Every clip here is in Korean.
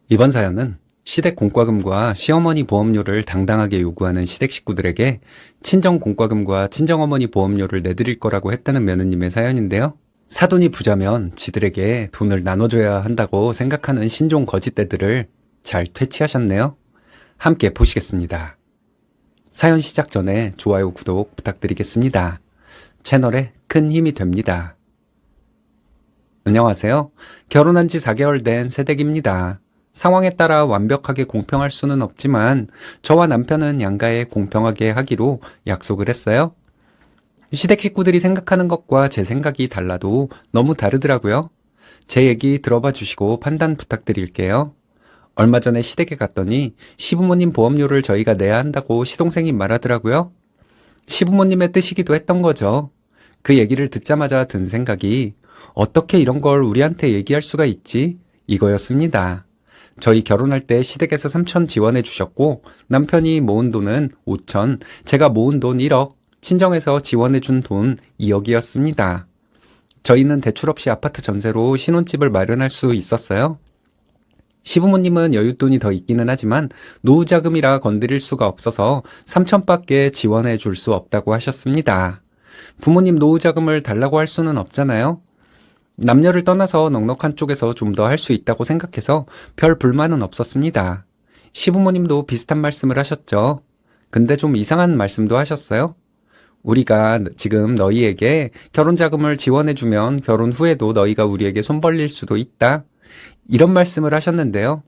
이번 사연은 시댁 공과금과 시어머니 보험료를 당당하게 요구하는 시댁 식구들에게 친정 공과금과 친정어머니 보험료를 내드릴 거라고 했다는 며느님의 사연인데요. 사돈이 부자면 지들에게 돈을 나눠줘야 한다고 생각하는 신종 거짓대들을 잘 퇴치하셨네요. 함께 보시겠습니다. 사연 시작 전에 좋아요, 구독 부탁드리겠습니다. 채널에 큰 힘이 됩니다. 안녕하세요. 결혼한 지 4개월 된 새댁입니다. 상황에 따라 완벽하게 공평할 수는 없지만 저와 남편은 양가에 공평하게 하기로 약속을 했어요. 시댁 식구들이 생각하는 것과 제 생각이 달라도 너무 다르더라고요. 제 얘기 들어봐 주시고 판단 부탁드릴게요. 얼마 전에 시댁에 갔더니 시부모님 보험료를 저희가 내야 한다고 시동생이 말하더라고요. 시부모님의 뜻이기도 했던 거죠. 그 얘기를 듣자마자 든 생각이 어떻게 이런 걸 우리한테 얘기할 수가 있지? 이거였습니다. 저희 결혼할 때 시댁에서 3천 지원해 주셨고 남편이 모은 돈은 5천, 제가 모은 돈 1억, 친정에서 지원해 준 돈 2억이었습니다. 저희는 대출 없이 아파트 전세로 신혼집을 마련할 수 있었어요. 시부모님은 여윳돈이 더 있기는 하지만 노후자금이라 건드릴 수가 없어서 3천밖에 지원해 줄 수 없다고 하셨습니다. 부모님 노후자금을 달라고 할 수는 없잖아요. 남녀를 떠나서 넉넉한 쪽에서 좀 더 할 수 있다고 생각해서 별 불만은 없었습니다. 시부모님도 비슷한 말씀을 하셨죠. 근데 좀 이상한 말씀도 하셨어요. 우리가 지금 너희에게 결혼자금을 지원해주면 결혼 후에도 너희가 우리에게 손 벌릴 수도 있다. 이런 말씀을 하셨는데요.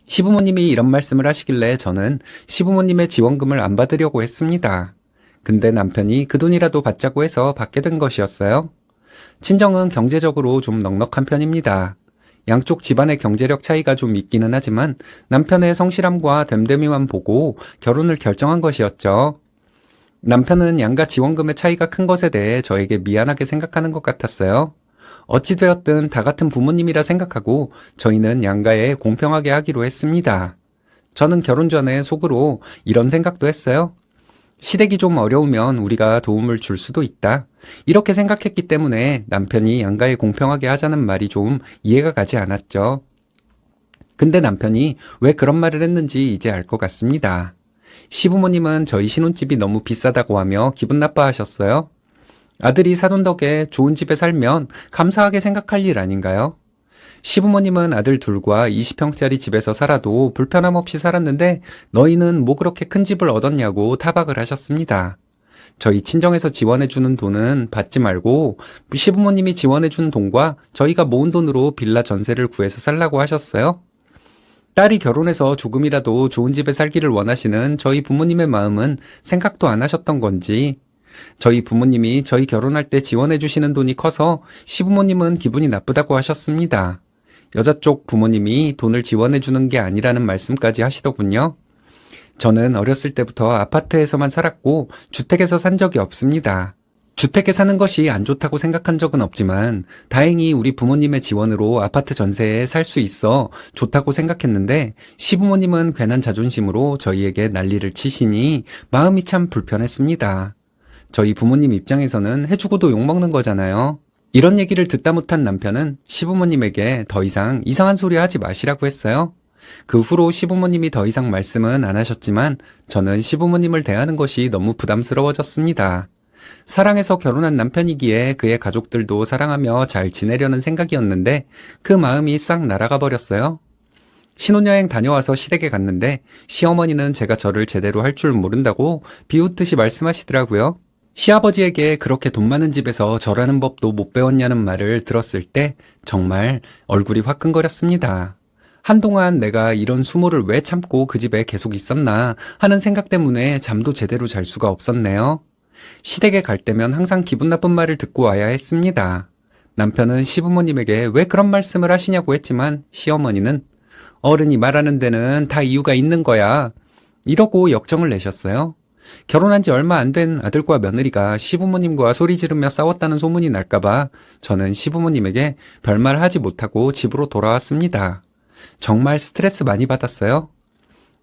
시부모님이 이런 말씀을 하시길래 저는 시부모님의 지원금을 안 받으려고 했습니다. 근데 남편이 그 돈이라도 받자고 해서 받게 된 것이었어요. 친정은 경제적으로 좀 넉넉한 편입니다. 양쪽 집안의 경제력 차이가 좀 있기는 하지만 남편의 성실함과 됨됨이만 보고 결혼을 결정한 것이었죠. 남편은 양가 지원금의 차이가 큰 것에 대해 저에게 미안하게 생각하는 것 같았어요. 어찌되었든 다 같은 부모님이라 생각하고 저희는 양가에 공평하게 하기로 했습니다. 저는 결혼 전에 속으로 이런 생각도 했어요. 시댁이 좀 어려우면 우리가 도움을 줄 수도 있다. 이렇게 생각했기 때문에 남편이 양가에 공평하게 하자는 말이 좀 이해가 가지 않았죠. 근데 남편이 왜 그런 말을 했는지 이제 알 것 같습니다. 시부모님은 저희 신혼집이 너무 비싸다고 하며 기분 나빠하셨어요. 아들이 사돈 덕에 좋은 집에 살면 감사하게 생각할 일 아닌가요? 시부모님은 아들 둘과 20평짜리 집에서 살아도 불편함 없이 살았는데 너희는 뭐 그렇게 큰 집을 얻었냐고 타박을 하셨습니다. 저희 친정에서 지원해주는 돈은 받지 말고 시부모님이 지원해준 돈과 저희가 모은 돈으로 빌라 전세를 구해서 살라고 하셨어요. 딸이 결혼해서 조금이라도 좋은 집에 살기를 원하시는 저희 부모님의 마음은 생각도 안 하셨던 건지 저희 부모님이 저희 결혼할 때 지원해주시는 돈이 커서 시부모님은 기분이 나쁘다고 하셨습니다. 여자 쪽 부모님이 돈을 지원해주는 게 아니라는 말씀까지 하시더군요. 저는 어렸을 때부터 아파트에서만 살았고 주택에서 산 적이 없습니다. 주택에 사는 것이 안 좋다고 생각한 적은 없지만 다행히 우리 부모님의 지원으로 아파트 전세에 살 수 있어 좋다고 생각했는데 시부모님은 괜한 자존심으로 저희에게 난리를 치시니 마음이 참 불편했습니다. 저희 부모님 입장에서는 해주고도 욕먹는 거잖아요. 이런 얘기를 듣다 못한 남편은 시부모님에게 더 이상 이상한 소리 하지 마시라고 했어요. 그 후로 시부모님이 더 이상 말씀은 안 하셨지만 저는 시부모님을 대하는 것이 너무 부담스러워졌습니다. 사랑해서 결혼한 남편이기에 그의 가족들도 사랑하며 잘 지내려는 생각이었는데 그 마음이 싹 날아가 버렸어요. 신혼여행 다녀와서 시댁에 갔는데 시어머니는 제가 저를 제대로 할 줄 모른다고 비웃듯이 말씀하시더라고요. 시아버지에게 그렇게 돈 많은 집에서 절하는 법도 못 배웠냐는 말을 들었을 때 정말 얼굴이 화끈거렸습니다. 한동안 내가 이런 수모를 왜 참고 그 집에 계속 있었나 하는 생각 때문에 잠도 제대로 잘 수가 없었네요. 시댁에 갈 때면 항상 기분 나쁜 말을 듣고 와야 했습니다. 남편은 시부모님에게 왜 그런 말씀을 하시냐고 했지만 시어머니는 어른이 말하는 데는 다 이유가 있는 거야. 이러고 역정을 내셨어요. 결혼한 지 얼마 안 된 아들과 며느리가 시부모님과 소리 지르며 싸웠다는 소문이 날까봐 저는 시부모님에게 별말 하지 못하고 집으로 돌아왔습니다. 정말 스트레스 많이 받았어요.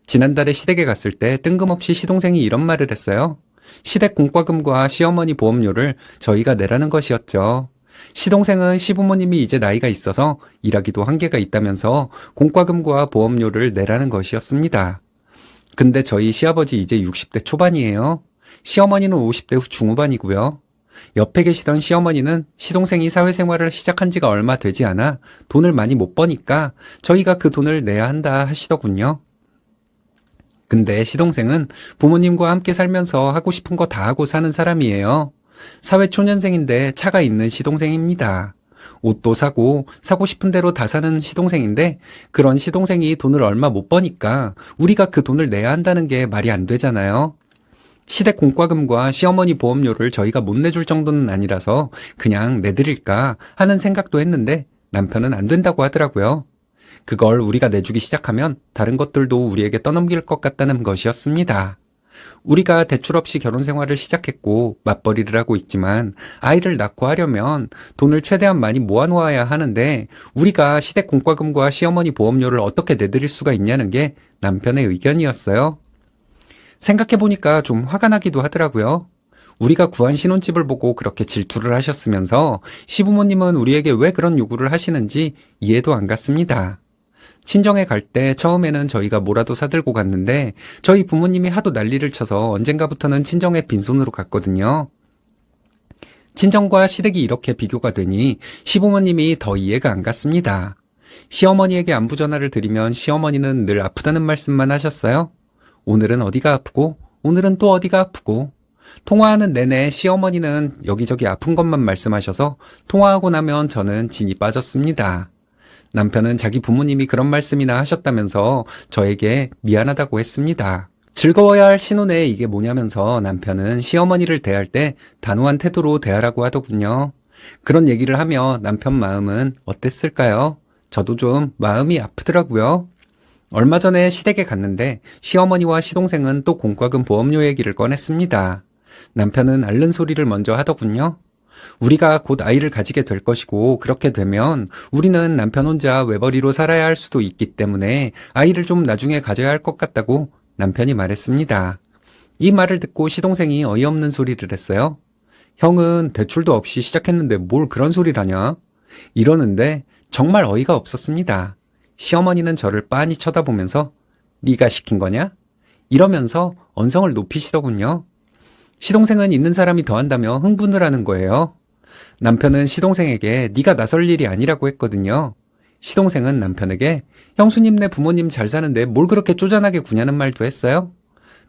지난달에 시댁에 갔을 때 뜬금없이 시동생이 이런 말을 했어요. 시댁 공과금과 시어머니 보험료를 저희가 내라는 것이었죠. 시동생은 시부모님이 이제 나이가 있어서 일하기도 한계가 있다면서 공과금과 보험료를 내라는 것이었습니다. 근데 저희 시아버지 이제 60대 초반이에요. 시어머니는 50대 중후반이고요. 옆에 계시던 시어머니는 시동생이 사회생활을 시작한 지가 얼마 되지 않아 돈을 많이 못 버니까 저희가 그 돈을 내야 한다 하시더군요. 근데 시동생은 부모님과 함께 살면서 하고 싶은 거 다 하고 사는 사람이에요. 사회초년생인데 차가 있는 시동생입니다. 옷도 사고 싶은 대로 다 사는 시동생인데 그런 시동생이 돈을 얼마 못 버니까 우리가 그 돈을 내야 한다는 게 말이 안 되잖아요. 시댁 공과금과 시어머니 보험료를 저희가 못 내줄 정도는 아니라서 그냥 내드릴까 하는 생각도 했는데 남편은 안 된다고 하더라고요. 그걸 우리가 내주기 시작하면 다른 것들도 우리에게 떠넘길 것 같다는 것이었습니다. 우리가 대출 없이 결혼 생활을 시작했고 맞벌이를 하고 있지만 아이를 낳고 하려면 돈을 최대한 많이 모아놓아야 하는데 우리가 시댁 공과금과 시어머니 보험료를 어떻게 내드릴 수가 있냐는 게 남편의 의견이었어요. 생각해보니까 좀 화가 나기도 하더라고요. 우리가 구한 신혼집을 보고 그렇게 질투를 하셨으면서 시부모님은 우리에게 왜 그런 요구를 하시는지 이해도 안 갔습니다. 친정에 갈 때 처음에는 저희가 뭐라도 사들고 갔는데 저희 부모님이 하도 난리를 쳐서 언젠가부터는 친정에 빈손으로 갔거든요. 친정과 시댁이 이렇게 비교가 되니 시부모님이 더 이해가 안 갔습니다. 시어머니에게 안부 전화를 드리면 시어머니는 늘 아프다는 말씀만 하셨어요. 오늘은 어디가 아프고 오늘은 또 어디가 아프고 통화하는 내내 시어머니는 여기저기 아픈 것만 말씀하셔서 통화하고 나면 저는 진이 빠졌습니다. 남편은 자기 부모님이 그런 말씀이나 하셨다면서 저에게 미안하다고 했습니다. 즐거워야 할 신혼에 이게 뭐냐면서 남편은 시어머니를 대할 때 단호한 태도로 대하라고 하더군요. 그런 얘기를 하며 남편 마음은 어땠을까요? 저도 좀 마음이 아프더라고요. 얼마 전에 시댁에 갔는데 시어머니와 시동생은 또 공과금 보험료 얘기를 꺼냈습니다. 남편은 앓는 소리를 먼저 하더군요. 우리가 곧 아이를 가지게 될 것이고 그렇게 되면 우리는 남편 혼자 외벌이로 살아야 할 수도 있기 때문에 아이를 좀 나중에 가져야 할 것 같다고 남편이 말했습니다. 이 말을 듣고 시동생이 어이없는 소리를 했어요. 형은 대출도 없이 시작했는데 뭘 그런 소리를 하냐? 이러는데 정말 어이가 없었습니다. 시어머니는 저를 빤히 쳐다보면서 네가 시킨 거냐? 이러면서 언성을 높이시더군요. 시동생은 있는 사람이 더한다며 흥분을 하는 거예요. 남편은 시동생에게 네가 나설 일이 아니라고 했거든요. 시동생은 남편에게 형수님네 부모님 잘 사는데 뭘 그렇게 쪼잔하게 구냐는 말도 했어요.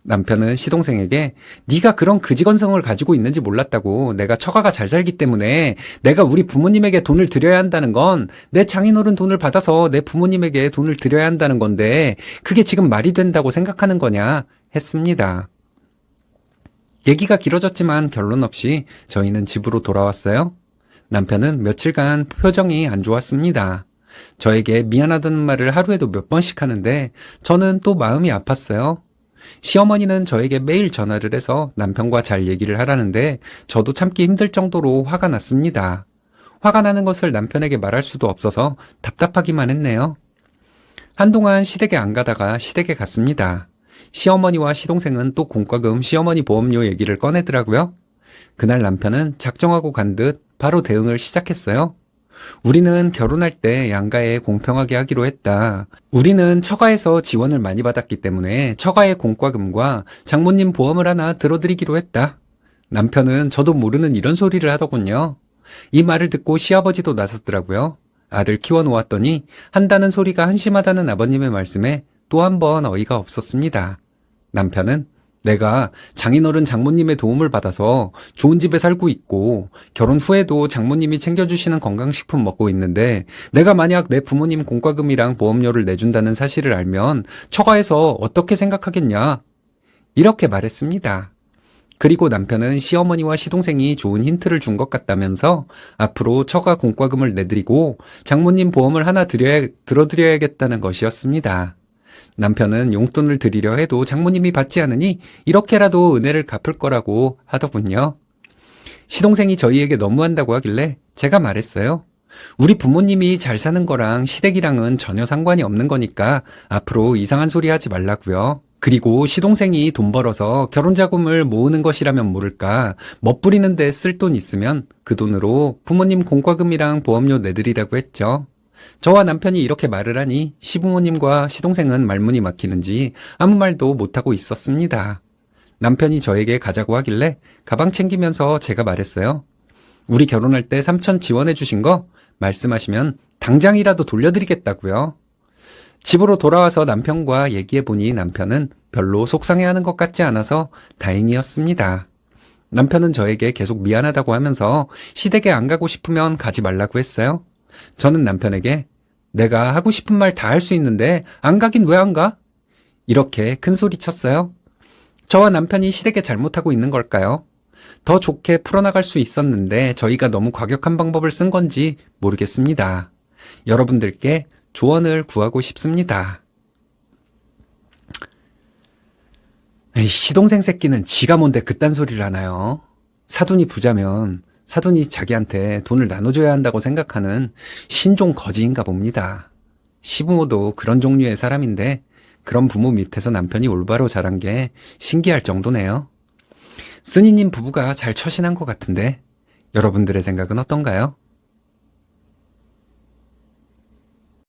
남편은 시동생에게 네가 그런 그지건성을 가지고 있는지 몰랐다고. 내가 처가가 잘 살기 때문에 내가 우리 부모님에게 돈을 드려야 한다는 건 내 장인어른 돈을 받아서 내 부모님에게 돈을 드려야 한다는 건데 그게 지금 말이 된다고 생각하는 거냐 했습니다. 얘기가 길어졌지만 결론 없이 저희는 집으로 돌아왔어요. 남편은 며칠간 표정이 안 좋았습니다. 저에게 미안하다는 말을 하루에도 몇 번씩 하는데 저는 또 마음이 아팠어요. 시어머니는 저에게 매일 전화를 해서 남편과 잘 얘기를 하라는데 저도 참기 힘들 정도로 화가 났습니다. 화가 나는 것을 남편에게 말할 수도 없어서 답답하기만 했네요. 한동안 시댁에 안 가다가 시댁에 갔습니다. 시어머니와 시동생은 또 공과금 시어머니 보험료 얘기를 꺼내더라고요. 그날 남편은 작정하고 간 듯 바로 대응을 시작했어요. 우리는 결혼할 때 양가에 공평하게 하기로 했다. 우리는 처가에서 지원을 많이 받았기 때문에 처가의 공과금과 장모님 보험을 하나 들어드리기로 했다. 남편은 저도 모르는 이런 소리를 하더군요. 이 말을 듣고 시아버지도 나섰더라고요. 아들 키워놓았더니 한다는 소리가 한심하다는 아버님의 말씀에 또 한 번 어이가 없었습니다. 남편은 내가 장인어른 장모님의 도움을 받아서 좋은 집에 살고 있고 결혼 후에도 장모님이 챙겨주시는 건강식품 먹고 있는데 내가 만약 내 부모님 공과금이랑 보험료를 내준다는 사실을 알면 처가에서 어떻게 생각하겠냐? 이렇게 말했습니다. 그리고 남편은 시어머니와 시동생이 좋은 힌트를 준 것 같다면서 앞으로 처가 공과금을 내드리고 장모님 보험을 하나 들어드려야겠다는 것이었습니다. 남편은 용돈을 드리려 해도 장모님이 받지 않으니 이렇게라도 은혜를 갚을 거라고 하더군요. 시동생이 저희에게 너무한다고 하길래 제가 말했어요. 우리 부모님이 잘 사는 거랑 시댁이랑은 전혀 상관이 없는 거니까 앞으로 이상한 소리 하지 말라고요. 그리고 시동생이 돈 벌어서 결혼자금을 모으는 것이라면 모를까 멋부리는 데 쓸 돈 있으면 그 돈으로 부모님 공과금이랑 보험료 내드리라고 했죠. 저와 남편이 이렇게 말을 하니 시부모님과 시동생은 말문이 막히는지 아무 말도 못하고 있었습니다. 남편이 저에게 가자고 하길래 가방 챙기면서 제가 말했어요. 우리 결혼할 때 3천 지원해 주신 거 말씀하시면 당장이라도 돌려드리겠다고요. 집으로 돌아와서 남편과 얘기해보니 남편은 별로 속상해하는 것 같지 않아서 다행이었습니다. 남편은 저에게 계속 미안하다고 하면서 시댁에 안 가고 싶으면 가지 말라고 했어요. 저는 남편에게 내가 하고 싶은 말 다 할 수 있는데 안 가긴 왜 안 가? 이렇게 큰 소리 쳤어요. 저와 남편이 시댁에 잘못하고 있는 걸까요? 더 좋게 풀어나갈 수 있었는데 저희가 너무 과격한 방법을 쓴 건지 모르겠습니다. 여러분들께 조언을 구하고 싶습니다. 에이, 시동생 새끼는 지가 뭔데 그딴 소리를 하나요? 사돈이 부자면 사돈이 자기한테 돈을 나눠줘야 한다고 생각하는 신종 거지인가 봅니다. 시부모도 그런 종류의 사람인데 그런 부모 밑에서 남편이 올바로 자란 게 신기할 정도네요. 쓰니님 부부가 잘 처신한 것 같은데 여러분들의 생각은 어떤가요?